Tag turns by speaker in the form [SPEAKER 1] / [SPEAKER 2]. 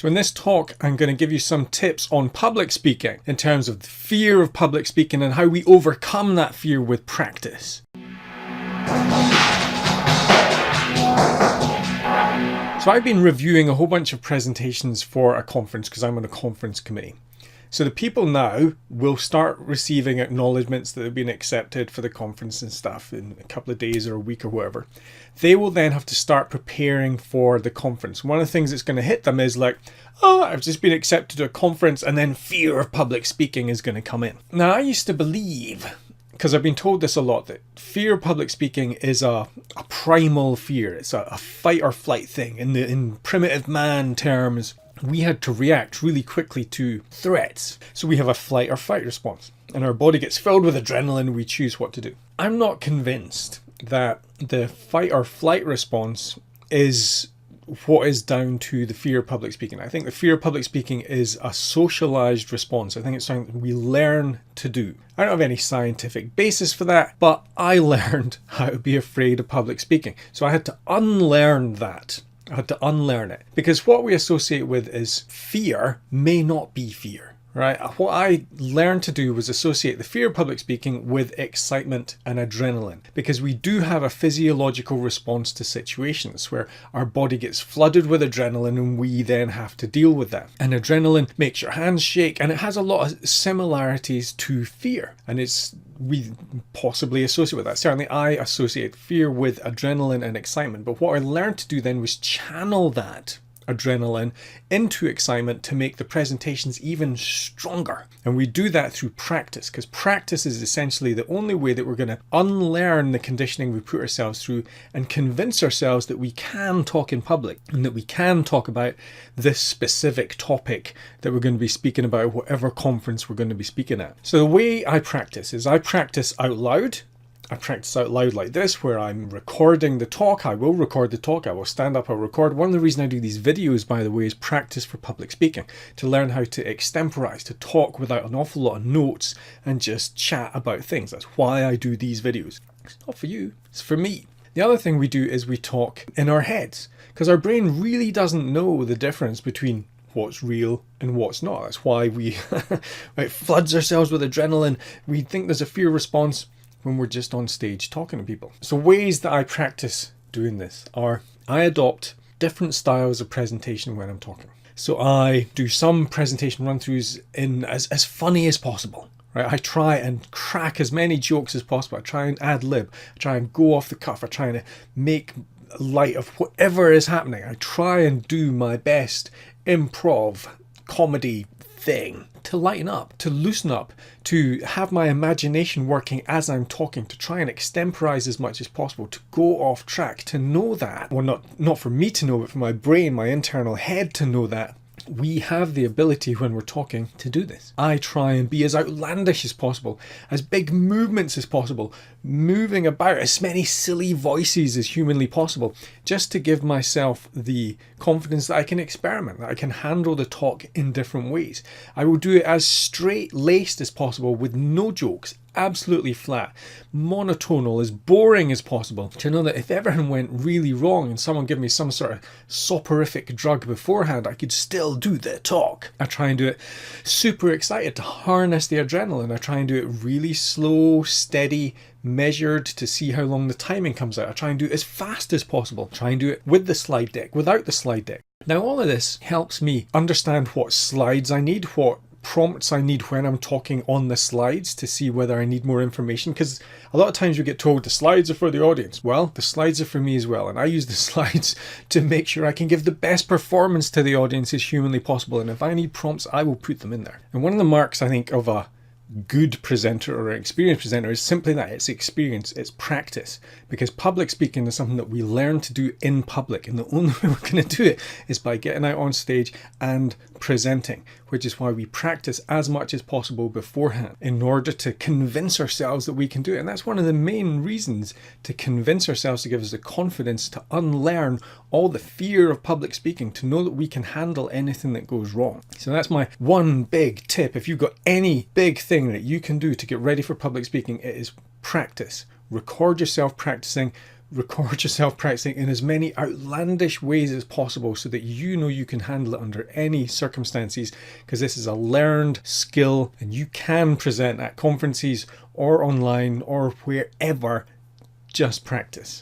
[SPEAKER 1] So in this talk, I'm going to give you some tips on public speaking in terms of the fear of public speaking and how we overcome that fear with practice. So I've been reviewing a whole bunch of presentations for a conference because I'm on a conference committee. So the people now will start receiving acknowledgements that have been accepted for the conference and stuff in a couple of days or a week or whatever. They will then have to start preparing for the conference. One of the things that's going to hit them is like, oh, I've just been accepted to a conference, and then fear of public speaking is going to come in. Now, I used to believe, because I've been told this a lot, that fear of public speaking is a primal fear. It's a fight or flight thing. In primitive man terms, we had to react really quickly to threats. So we have a flight or fight response, and our body gets filled with adrenaline and we choose what to do. I'm not convinced that the fight or flight response is what is down to the fear of public speaking. I think the fear of public speaking is a socialized response. I think it's something that we learn to do. I don't have any scientific basis for that, but I learned how to be afraid of public speaking. So I had to unlearn that. I had to unlearn it, because what we associate with is fear may not be fear, right? What I learned to do was associate the fear of public speaking with excitement and adrenaline, because we do have a physiological response to situations where our body gets flooded with adrenaline and we then have to deal with that. And adrenaline makes your hands shake, and it has a lot of similarities to fear, and we possibly associate with that. Certainly I associate fear with adrenaline and excitement, but what I learned to do then was channel that adrenaline into excitement to make the presentations even stronger. And we do that through practice, because practice is essentially the only way that we're going to unlearn the conditioning we put ourselves through and convince ourselves that we can talk in public and that we can talk about this specific topic that we're going to be speaking about at whatever conference we're going to be speaking at. So the way I practice is I practice out loud. I practice out loud like this, where I'm recording the talk. I will record the talk. I will stand up, I'll record. One of the reasons I do these videos, by the way, is practice for public speaking, to learn how to extemporize, to talk without an awful lot of notes and just chat about things. That's why I do these videos. It's not for you, it's for me. The other thing we do is we talk in our heads, because our brain really doesn't know the difference between what's real and what's not. That's why we it floods ourselves with adrenaline. We think there's a fear response when we're just on stage talking to people. So ways that I practice doing this are I adopt different styles of presentation when I'm talking. So I do some presentation run-throughs in as funny as possible. Right? I try and crack as many jokes as possible. I try and ad lib. I try and go off the cuff. I try and make light of whatever is happening. I try and do my best improv comedy thing to lighten up, to loosen up, to have my imagination working as I'm talking, to try and extemporize as much as possible, to go off track, to know that, well, not for me to know, but for my brain, my internal head to know that we have the ability when we're talking to do this. I try and be as outlandish as possible, as big movements as possible, moving about as many silly voices as humanly possible, just to give myself the confidence that I can experiment, that I can handle the talk in different ways. I will do it as straight-laced as possible with no jokes, absolutely flat, monotonal, as boring as possible, to know that if everything went really wrong and someone gave me some sort of soporific drug beforehand, I could still do the talk. I try and do it super excited to harness the adrenaline. I try and do it really slow, steady, measured to see how long the timing comes out. I try and do it as fast as possible. I try and do it with the slide deck, without the slide deck. Now all of this helps me understand what slides I need, what prompts I need when I'm talking on the slides to see whether I need more information, because a lot of times you get told the slides are for the audience. Well, the slides are for me as well, and I use the slides to make sure I can give the best performance to the audience as humanly possible, and if I need prompts, I will put them in there. And one of the marks, I think, of a good presenter or an experienced presenter is simply that: it's experience, it's practice, because public speaking is something that we learn to do in public, and the only way we're going to do it is by getting out on stage and presenting, which is why we practice as much as possible beforehand in order to convince ourselves that we can do it. And that's one of the main reasons to convince ourselves, to give us the confidence to unlearn all the fear of public speaking, to know that we can handle anything that goes wrong. So that's my one big tip. If you've got any big thing that you can do to get ready for public speaking, it is practice. Record yourself practicing, record yourself practicing in as many outlandish ways as possible so that you know you can handle it under any circumstances, because this is a learned skill and you can present at conferences or online or wherever. Just practice.